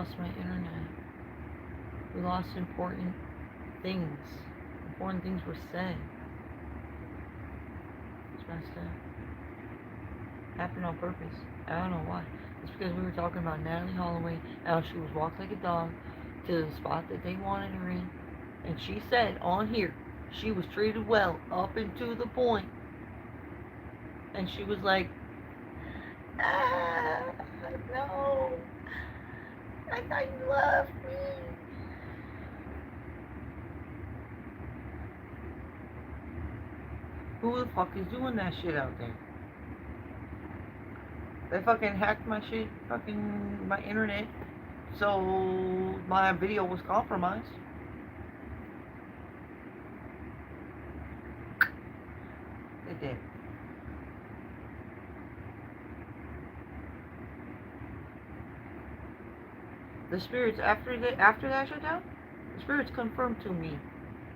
lost my internet. We lost important things. Important things were said. It's messed up. Happened on purpose. I don't know why. It's because we were talking about Natalie Holloway, how she was walked like a dog to the spot that they wanted her in. And she said on here, she was treated well up until the point. And she was like, ah, no. I thought you loved me. Who the fuck is doing that shit out there? They fucking hacked my shit, fucking my internet, so my video was compromised. They did. The spirits after that shutdown, the spirits confirmed to me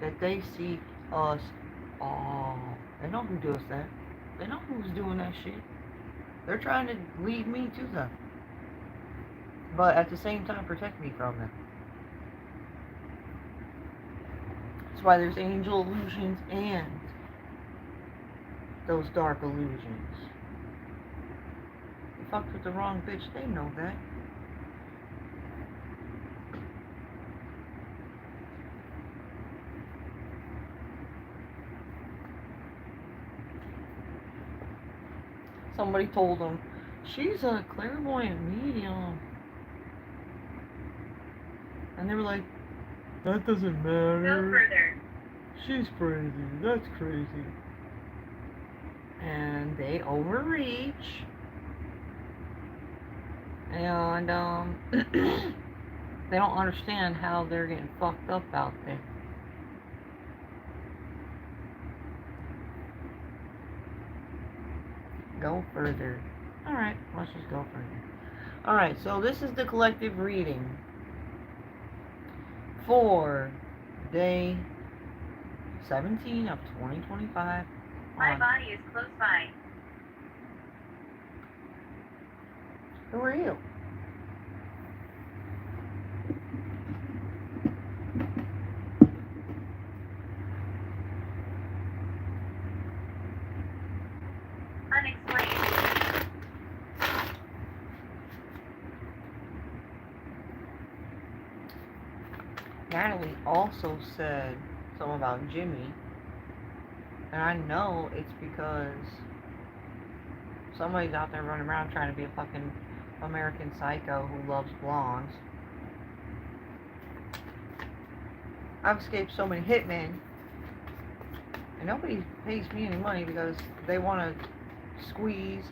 that they see us all. They know who does that. They know who's doing that shit. They're trying to lead me to them, but at the same time protect me from them. That's why there's angel illusions and those dark illusions. You fucked with the wrong bitch, they know that. Somebody told them, she's a clairvoyant medium. And they were like, that doesn't matter. Go further. She's crazy. That's crazy. And they overreach. And they don't understand how they're getting fucked up out there. Go further. Alright, let's just go further. Alright, so this is the collective reading for day 17 of 2025. My body is close by. Who are you? Unexplained. Natalie also said something about Jimmy. And I know it's because somebody's out there running around trying to be a fucking American Psycho who loves blondes. I've escaped so many hitmen, and nobody pays me any money because they want to squeeze,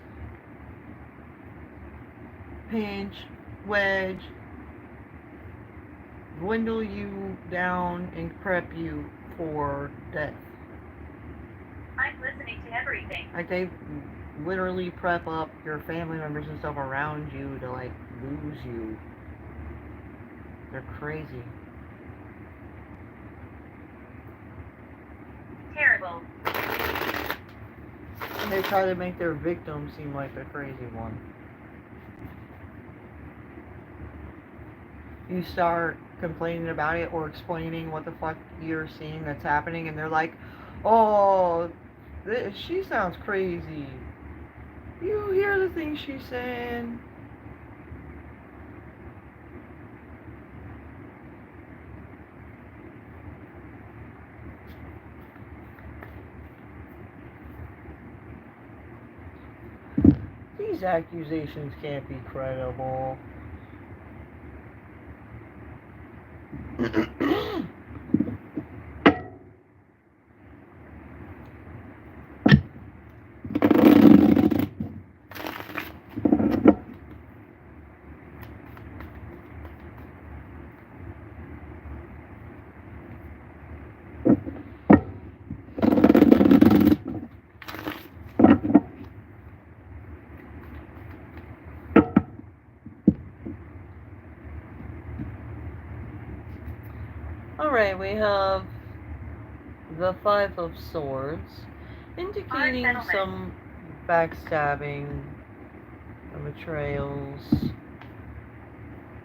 pinch, wedge, dwindle you down, and prep you for death. I'm listening to everything. Like, they literally prep up your family members and stuff around you to, like, lose you. They're crazy. Terrible. And they try to make their victim seem like the crazy one. You start complaining about it or explaining what the fuck you're seeing that's happening, and they're like, oh, she sounds crazy. You hear the things she's saying? These accusations can't be credible. Alright, we have the Five of Swords, indicating some backstabbing, betrayals,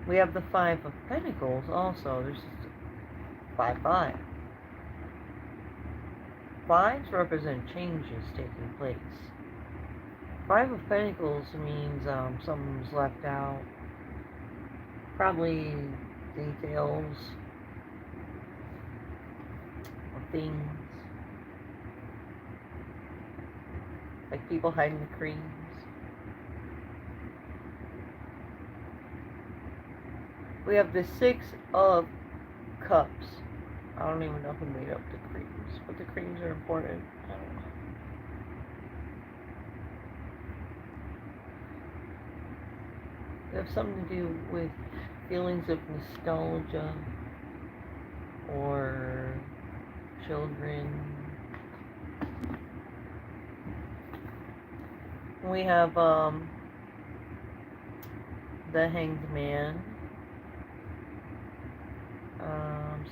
We have the Five of Pentacles also. There's 5. Fives represent changes taking place. Five of Pentacles means something's left out. Probably details of things. Like people hiding the creams. We have the 6 of Cups. I don't even know who made up the creams, but the creams are important. I don't know. They have something to do with feelings of nostalgia or children. We have the Hanged Man.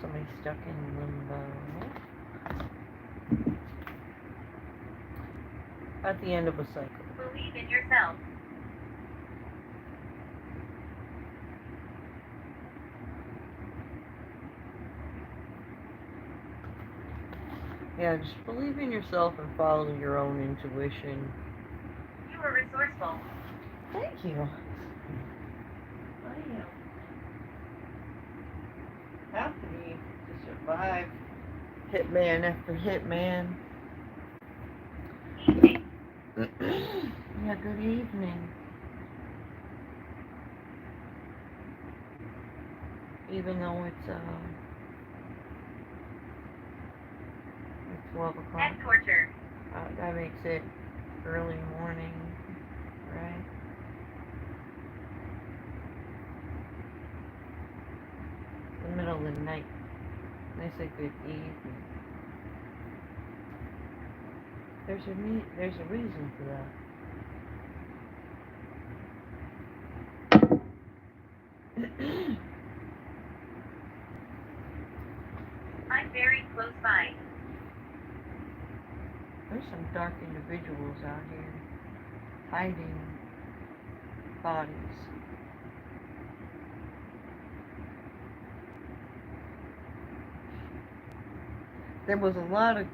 Somebody stuck in limbo. At the end of a cycle. Believe in yourself. Yeah, just believe in yourself and follow your own intuition. You are resourceful. Thank you. I am. Have to be to survive. Hitman after hitman. Evening. Yeah, good evening. Even though it's 12 o'clock. Head torture. That makes it early morning, right? The middle of the night. They say good evening. There's a reason for that. I'm very close by. There's some dark individuals out here hiding bodies. There was a lot of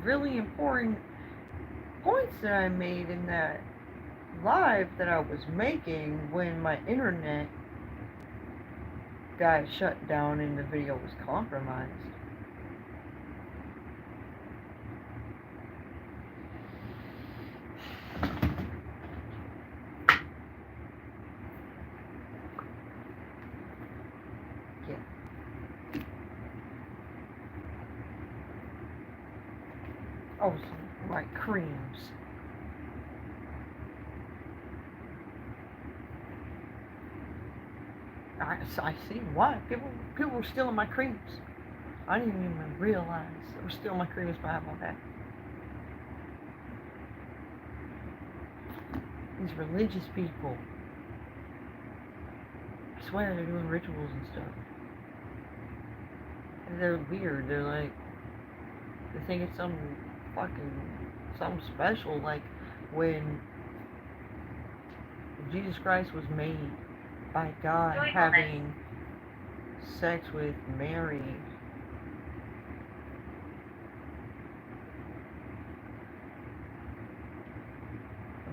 really important points that I made in that live that I was making when my internet got shut down and the video was compromised. Oh, some right creams. I see why people were stealing my creams. I didn't even realize they were stealing my creams behind my back. These religious people. I swear they're doing rituals and stuff. And they're weird. They're like, they think it's something special, like when Jesus Christ was made by God Joyfulness. having sex with Mary.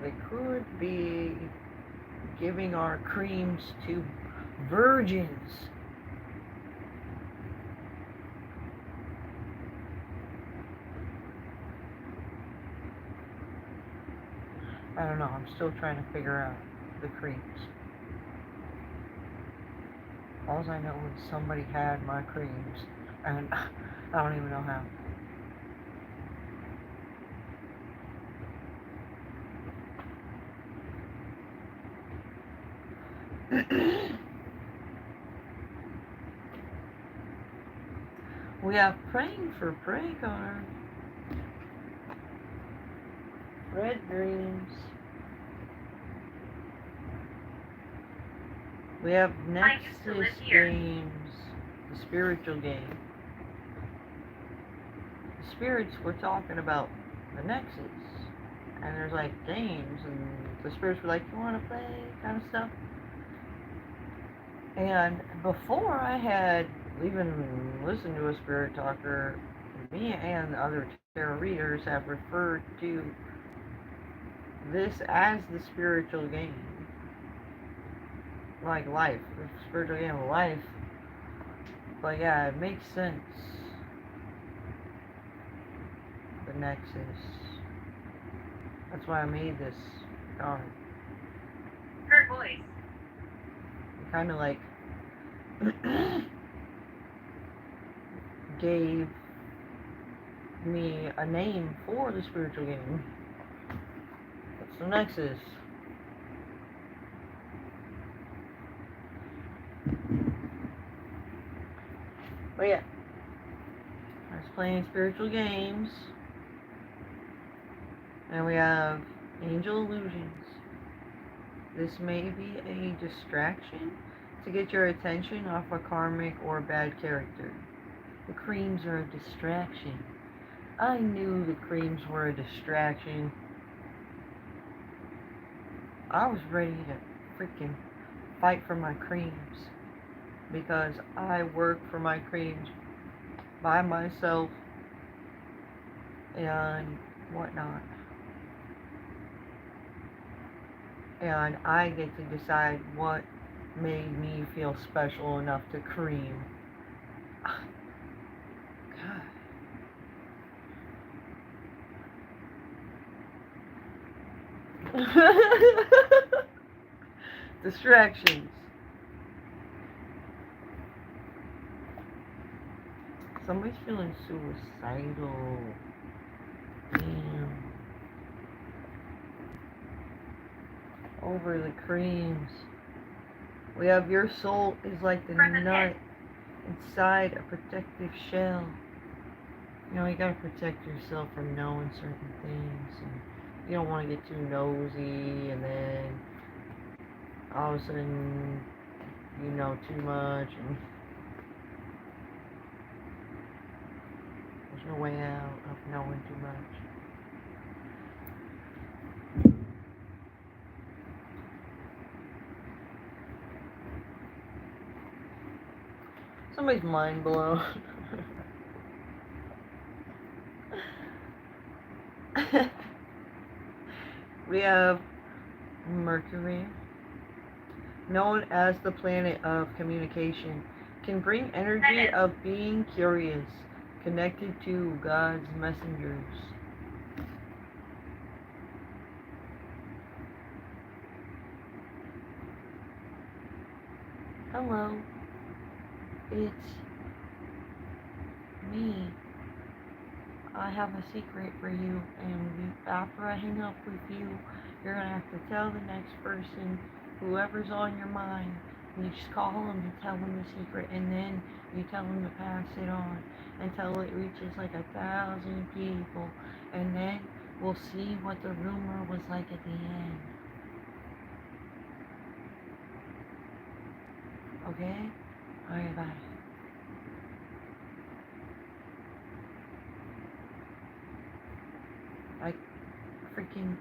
They could be giving our creams to virgins. I don't know, I'm still trying to figure out the creams. All I know is somebody had my creams, and I don't even know how. We have praying for prey card. Red dreams. We have Nexus games, the spiritual game. The spirits were talking about the Nexus, and there's like games, and the spirits were like, "You want to play?" kind of stuff. And before I had even listened to a spirit talker, me and other tarot readers have referred to this as the spiritual game. Like life. The spiritual game of life. But yeah, it makes sense. The Nexus. That's why I made this card. Her voice. Kind of like gave me a name for the spiritual game. That's the Nexus. But yeah, I was playing spiritual games, and we have Angel Illusions. This may be a distraction to get your attention off a karmic or bad character. The creams are a distraction. I knew the creams were a distraction. I was ready to freaking fight for my creams because I work for my creams by myself and whatnot. And I get to decide what made me feel special enough to cream. God. Distractions. Somebody's feeling suicidal. Damn. Over the creams. We have your soul is like the nut inside a protective shell. You know, you gotta protect yourself from knowing certain things. And you don't want to get too nosy and then all of a sudden you know too much and there's no way out of knowing too much. Somebody's mind blown. We have Mercury, known as the planet of communication, can bring energy of being curious, connected to God's messengers. Hello, it's me. I have a secret for you, and after I hang up with you, you're gonna have to tell the next person, whoever's on your mind. You just call them to tell them the secret, and then you tell them to pass it on until it reaches like 1,000 people, and then we'll see what the rumor was like at the end. Okay? Alright, bye. Like freaking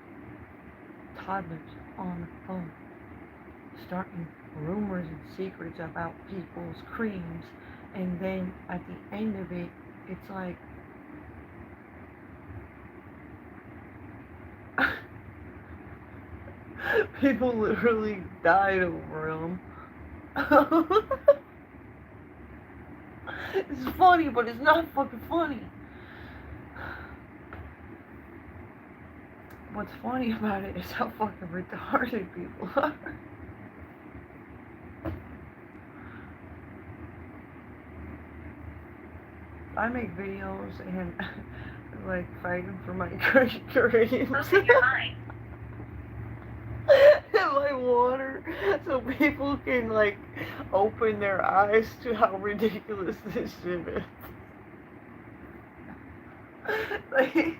toddlers on the phone, starting rumors and secrets about people's creams, and then at the end of it, it's like people literally died over them. It's funny, but it's not fucking funny. What's funny about it is how fucking retarded people are. I make videos and like fighting for my creams Open your mind. in my water so people can like open their eyes to how ridiculous this shit is. Like,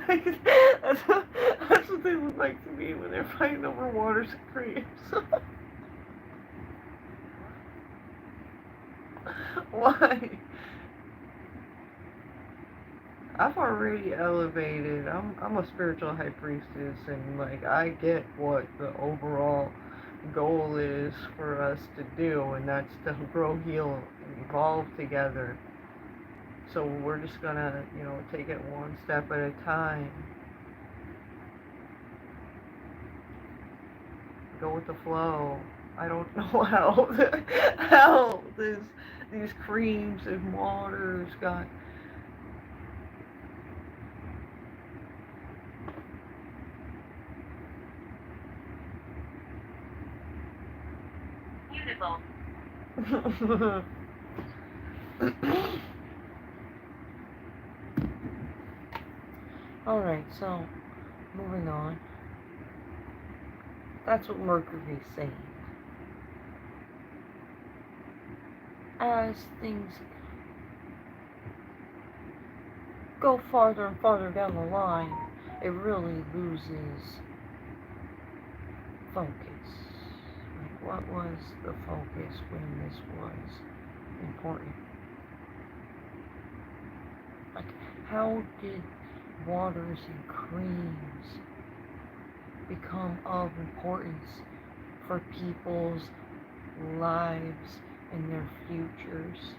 that's what they look like to me when they're fighting over water creams. Why? I've already elevated. I'm a spiritual high priestess, and like I get what the overall goal is for us to do, and that's to grow, heal, and evolve together. So we're just gonna, take it one step at a time. Go with the flow. I don't know how these creams and waters got. Beautiful. Alright, so moving on. That's what Mercury's saying. As things go farther and farther down the line, it really loses focus. Like, what was the focus when this was important? Like, how did waters and creams become of importance for people's lives and their futures?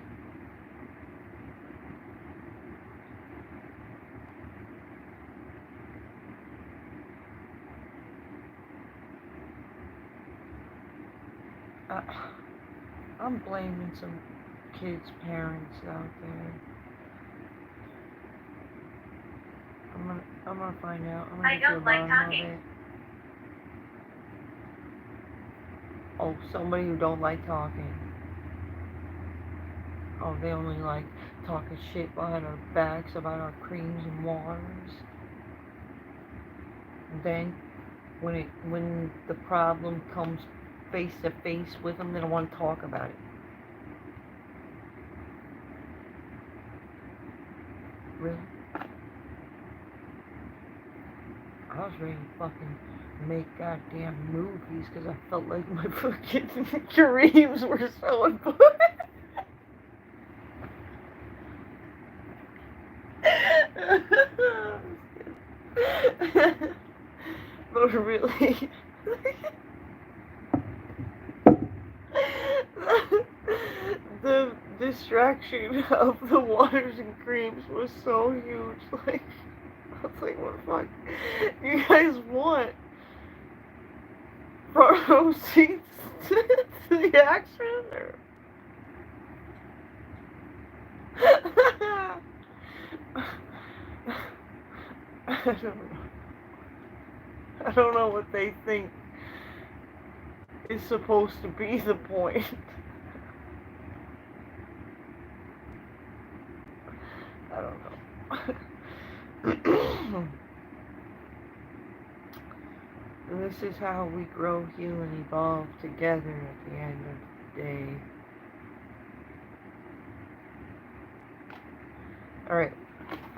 I'm blaming some kids' parents out there. I'm gonna find out. I'm gonna I get to the don't like bottom of talking. it. Oh, somebody who don't like talking. Oh, they only like talking shit behind our backs about our creams and waters. And then when the problem comes face to face with them, they don't want to talk about it. Really? I was ready to fucking make goddamn movies because I felt like my fucking dreams were so important. But really, the distraction of the waters and creams was so huge. Like, I was like, what the fuck you guys want? Front row seats to the action? Or? I don't know. I don't know what they think is supposed to be the point. I don't know. And this is how we grow, heal, and evolve together at the end of the day. Alright,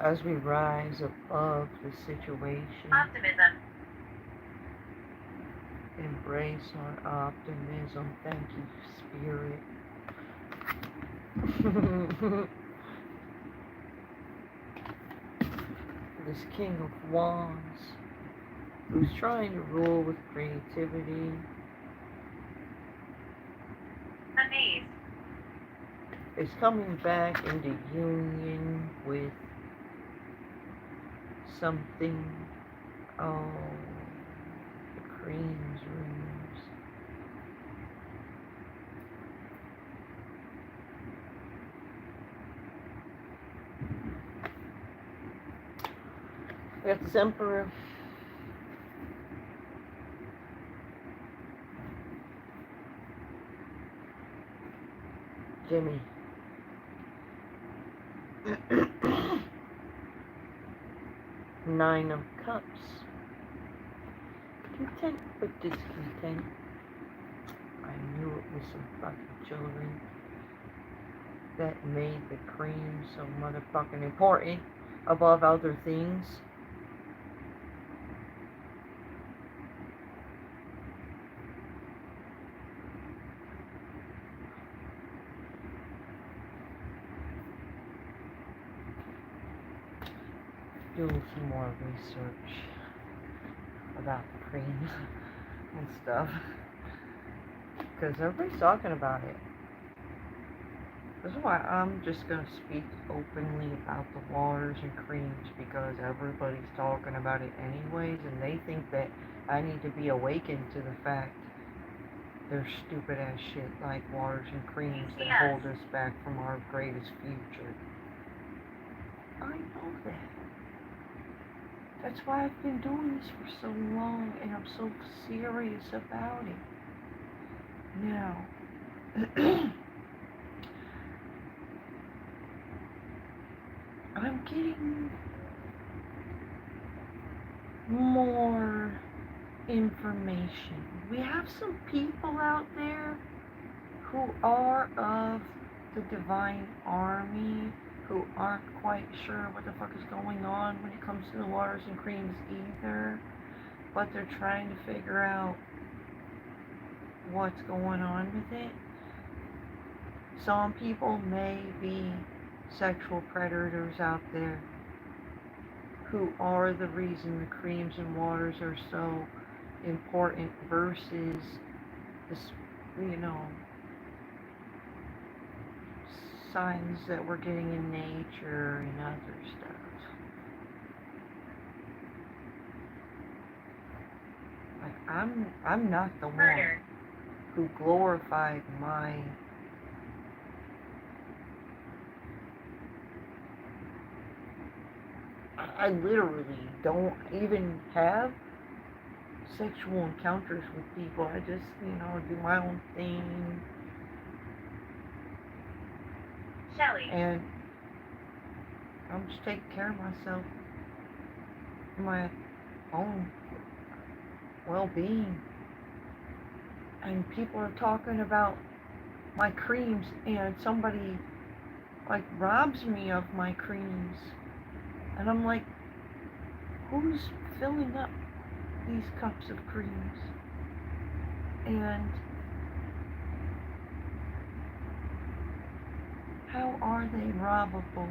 as we rise above the situation, Optimism. embrace our optimism. Thank you, Spirit. This King of Wands, who's trying to rule with creativity, Amazed. is coming back into union with something. Oh, the creams rooms. We got this Emperor. Jimmy. Nine of Cups. Content but discontent. I knew it was some fucking children that made the cream so motherfucking important above other things. Do some more research about the creams and stuff. because everybody's talking about it. That's why I'm just gonna speak openly about the waters and creams, because everybody's talking about it anyways, and they think that I need to be awakened to the fact there's stupid ass shit like waters and creams that hold us back from our greatest future. I know that. That's why I've been doing this for so long, and I'm so serious about it. Now, I'm getting more information. We have some people out there who are of the Divine Army who aren't quite sure what the fuck is going on when it comes to the waters and creams either, but they're trying to figure out what's going on with it. Some people may be sexual predators out there who are the reason the creams and waters are so important versus this, signs that we're getting in nature and other stuff. Like, I'm not the one who glorified my I literally don't even have sexual encounters with people. I just, do my own thing. Shelly. And I'm just taking care of myself, my own well-being. And people are talking about my creams, and somebody robs me of my creams. And I'm like, who's filling up these cups of creams? And how are they robbable?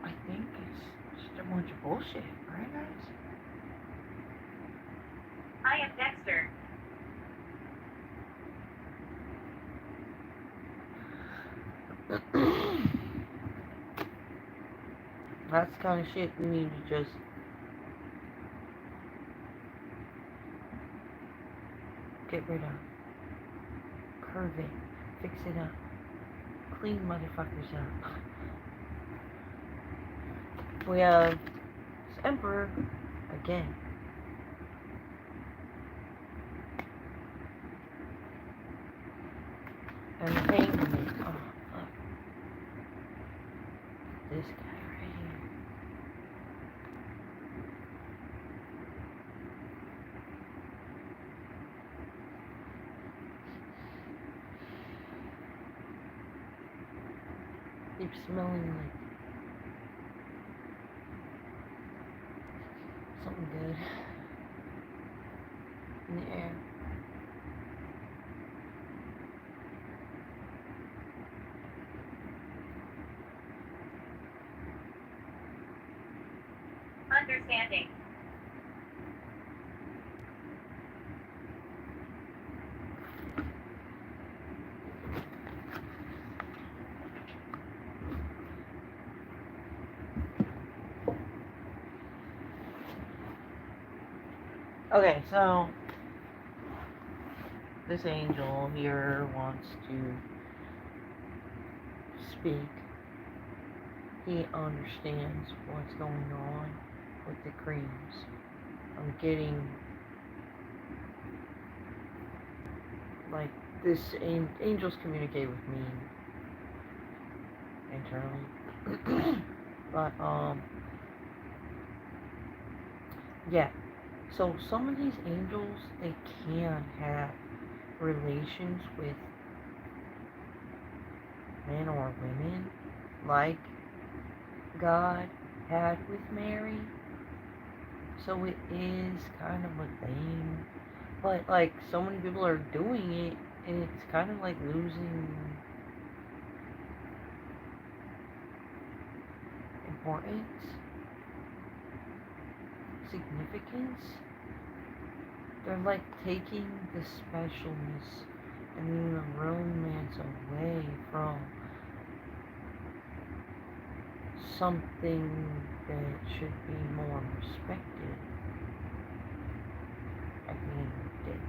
I think it's just a bunch of bullshit, right, guys? I am Dexter. That's the kind of shit we need to just get rid of. Curve it. Fix it up. Clean motherfuckers up. We have this Emperor again. And the Penguin. Oh, fuck. This guy right here. Keeps smelling like something good in the air. Understanding. Okay, so this angel here wants to speak. He understands what's going on with the creams. I'm getting this angels communicate with me internally. But yeah. So some of these angels, they can have relations with men or women, like God had with Mary. So it is kind of a thing. But so many people are doing it, and it's kind of losing importance, significance. They're like taking the specialness and the romance away from something that should be more respected at the end of the day.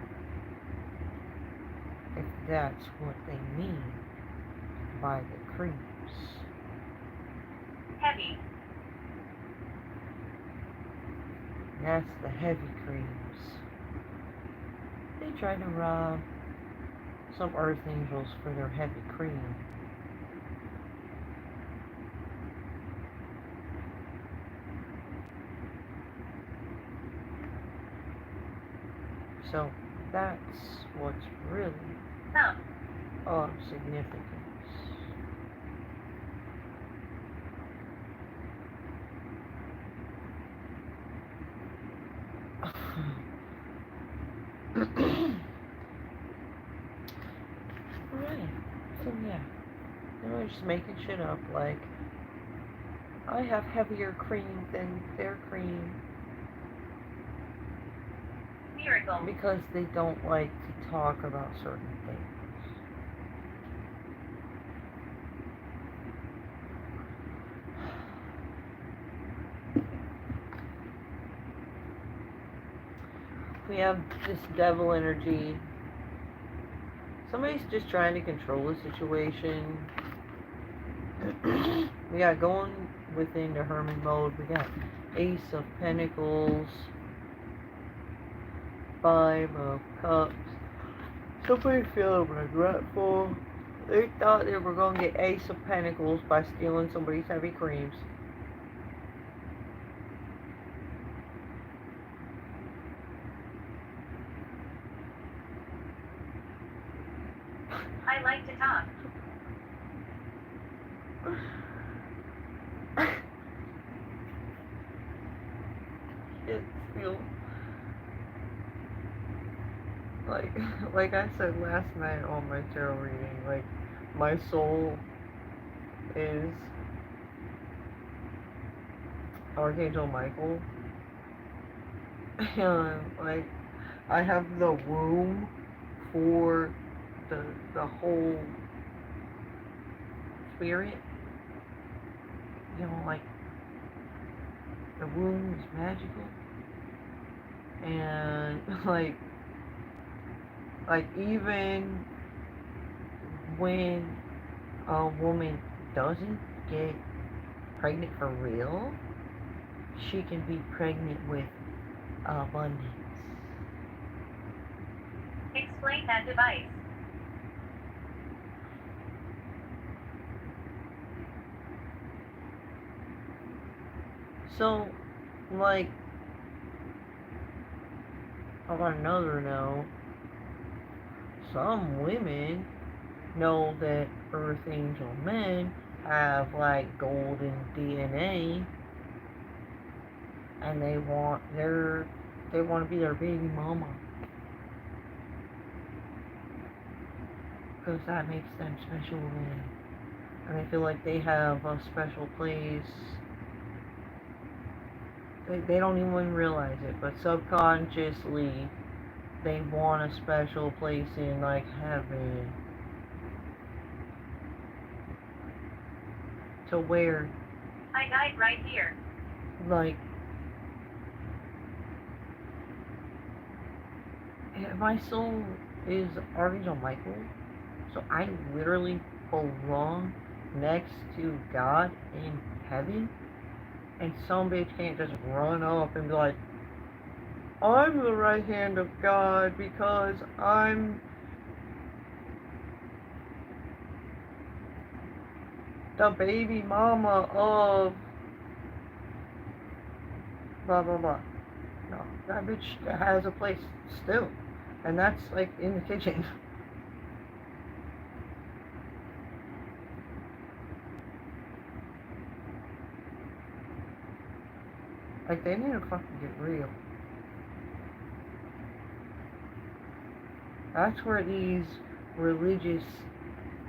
If that's what they mean by the creams. Heavy. That's the heavy creams. They tried to rob some Earth Angels for their heavy cream. So that's what's really of significance. Right. So yeah. They're just making shit up like I have heavier cream than their cream. Miracle. Because they don't like to talk about certain things. We have this devil energy. Somebody's just trying to control the situation. We got going within the Hermit mode. We got Ace of Pentacles, Five of Cups. Somebody's feeling regretful. They thought they were going to get Ace of Pentacles by stealing somebody's heavy creams. I like to talk. It feels like I said last night on my tarot reading, like my soul is Archangel Michael, and like I have the womb for the whole spirit, you know, like the womb is magical, and like even when a woman doesn't get pregnant for real, she can be pregnant with abundance. Explain that device. So, like, on another note, some women know that Earth Angel men have, like, golden DNA, and they want to be their baby mama. Because that makes them special women. And I feel like they have a special place. They don't even realize it, but subconsciously they want a special place in like heaven. To where I died right here. like my soul is Archangel Michael, so I literally belong next to God in heaven. And some bitch can't just run up and be like, I'm the right hand of God because I'm the baby mama of blah blah blah. No, that bitch has a place still. And that's like in the kitchen. Like, they need to fucking get real. That's where these religious,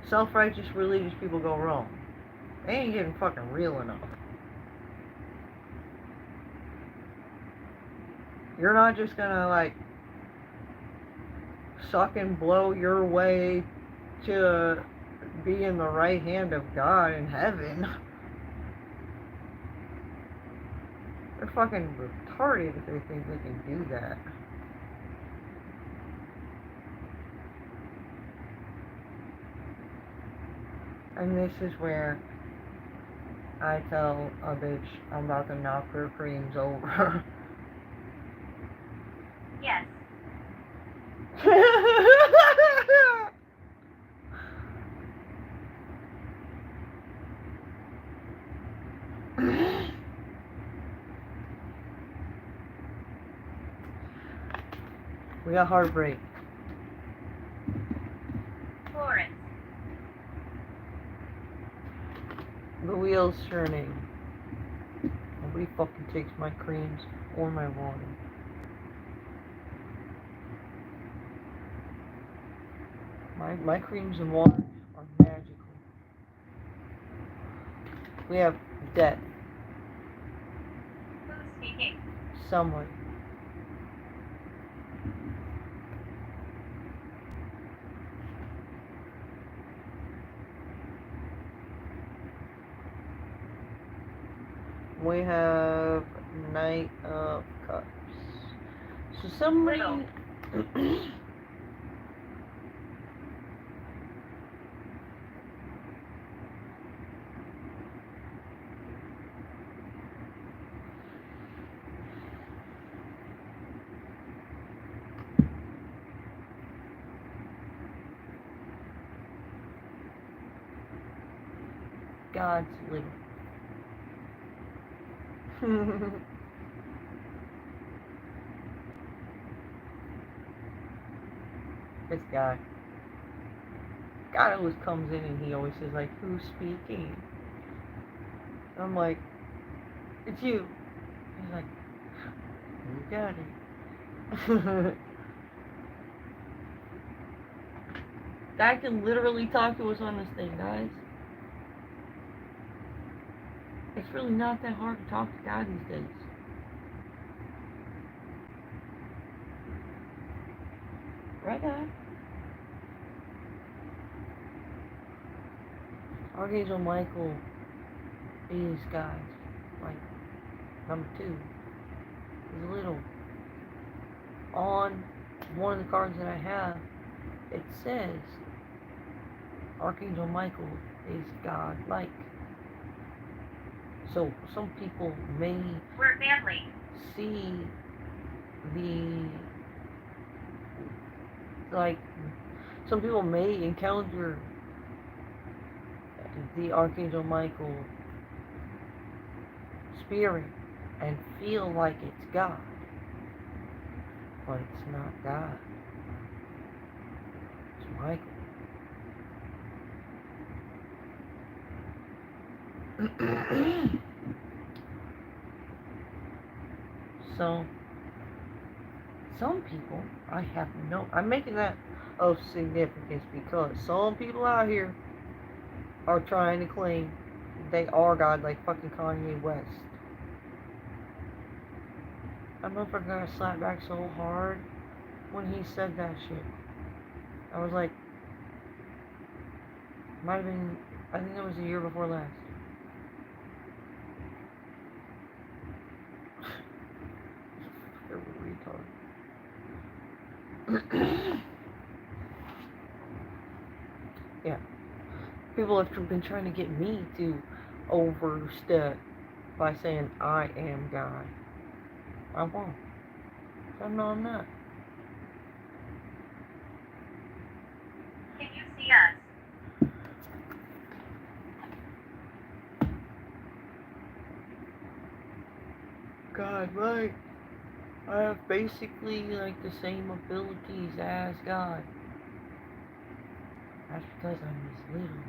self-righteous religious people go wrong. They ain't getting fucking real enough. You're not just gonna, like, suck and blow your way to be in the right hand of God in heaven. They're fucking retarded if they think they can do that. And this is where I tell a bitch I'm about to knock her creams over. Yes. We got heartbreak. Florence. The wheel's turning. Nobody fucking takes my creams or my water. My creams and water are magical. We have death. Who's speaking? Someone. We have Knight of Cups. So somebody... God's little. This guy. God always comes in and he always says, like, who's speaking? I'm like, it's you. He's like, you got it. God can literally talk to us on this thing, guys. It's really not that hard to talk to God these days. Right, God? Archangel Michael is God. Like, number 2. He's little. On one of the cards that I have, it says Archangel Michael is God-like. So some people may We're family. see some people may encounter the Archangel Michael spirit and feel like it's God, but it's not God. It's Michael. So, some people, I'm making that of significance because some people out here are trying to claim they are God, like fucking Kanye West. That motherfucker got slapped back so hard when he said that shit. I was like, might have been, I think it was the year before last. Retard. Yeah. People have been trying to get me to overstep by saying I am God. I won't. I'm not. Can you see us? God, right. I have basically like the same abilities as God. That's because I'm his little.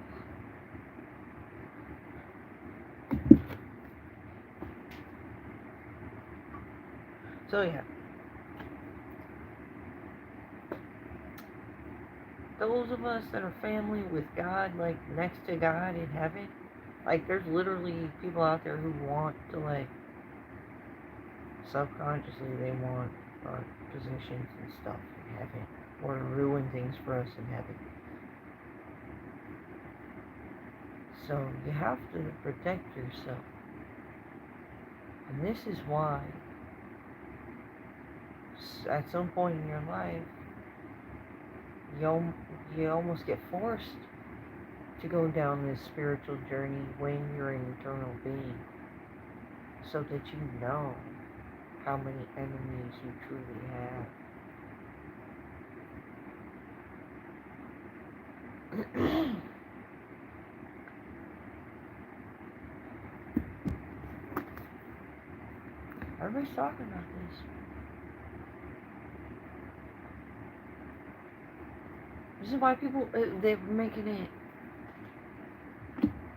So yeah. Those of us that are family with God, like next to God in heaven, like there's literally people out there who want to like subconsciously they want our positions and stuff in heaven, or to ruin things for us in heaven. So you have to protect yourself. And this is why at some point in your life you almost get forced to go down this spiritual journey when you're an eternal being, so that you know how many enemies you truly have. Everybody's talking about this. This is why people, they're making it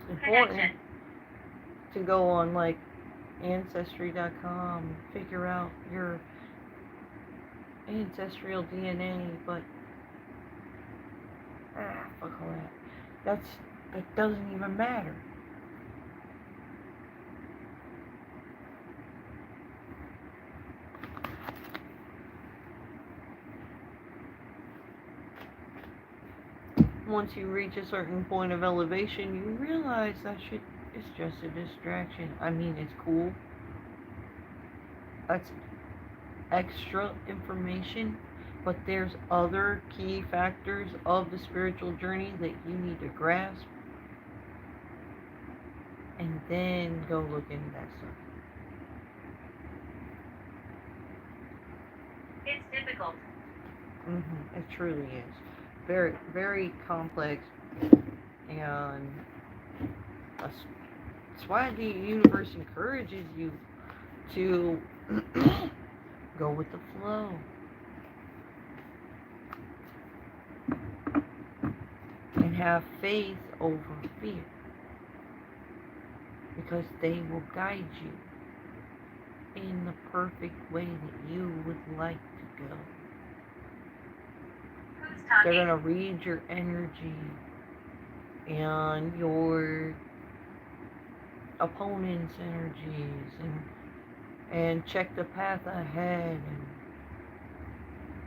important Connection. to go on like Ancestry.com, figure out your ancestral DNA, but fuck all that. That doesn't even matter. Once you reach a certain point of elevation, you realize that shit is just a distraction. I mean, it's cool. That's extra information, but there's other key factors of the spiritual journey that you need to grasp, and then go look into that stuff. It's difficult. It truly is. Very, very complex, and that's why the universe encourages you to go with the flow. And have faith over fear. Because they will guide you in the perfect way that you would like to go. Who's They're talking? going to read your energy and your opponent's energies and check the path ahead, and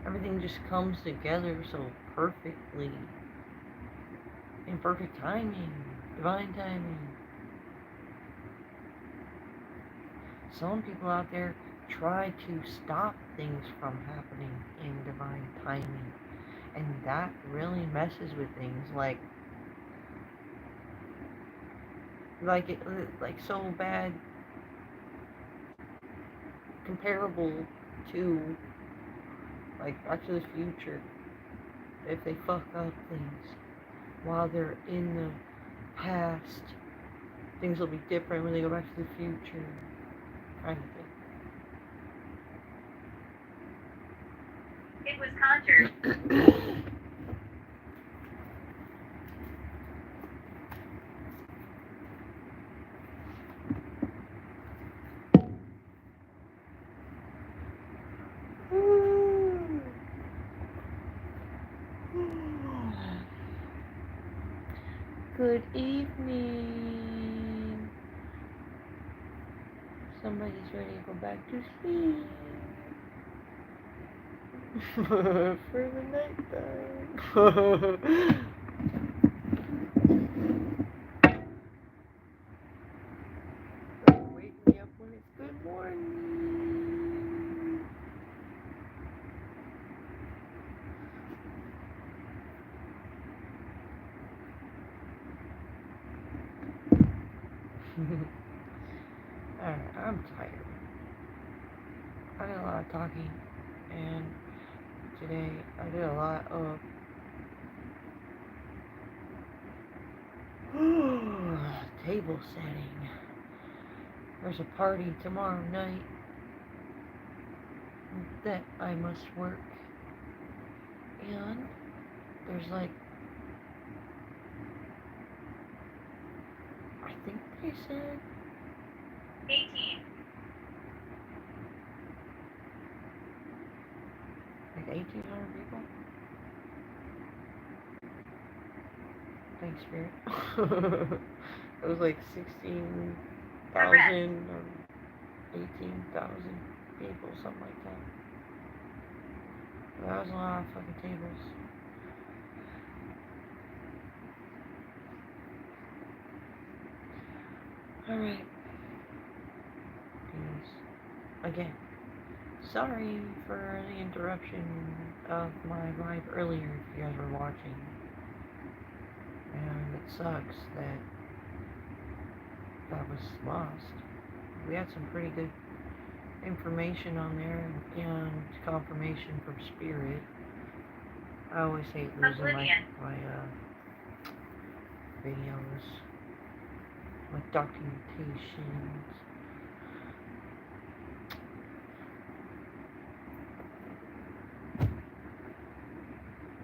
everything just comes together so perfectly, in perfect timing, divine timing. Some people out there try to stop things from happening in divine timing, and that really messes with things like so bad, comparable to like Back to the Future. If they fuck up things while they're in the past, things will be different when they go back to the future, kind of thing. It was conjured. Good evening. Somebody's ready to go back to sleep. For the night time. Wake me up when it's good morning. Alright, I'm tired. I did a lot of talking, and today I did a lot of table setting. There's a party tomorrow night that I must work, and there's like, I think they said 18. like 1,800 people. Thanks, Spirit. It was like 16,000 or 18,000. people, something like that. That was a lot of fucking tables. Alright. Peace. Again, sorry for the interruption of my live earlier if you guys were watching. And it sucks that that was lost. We had some pretty good information on there and confirmation from Spirit. I always hate losing Oblivion. my videos, my documentations.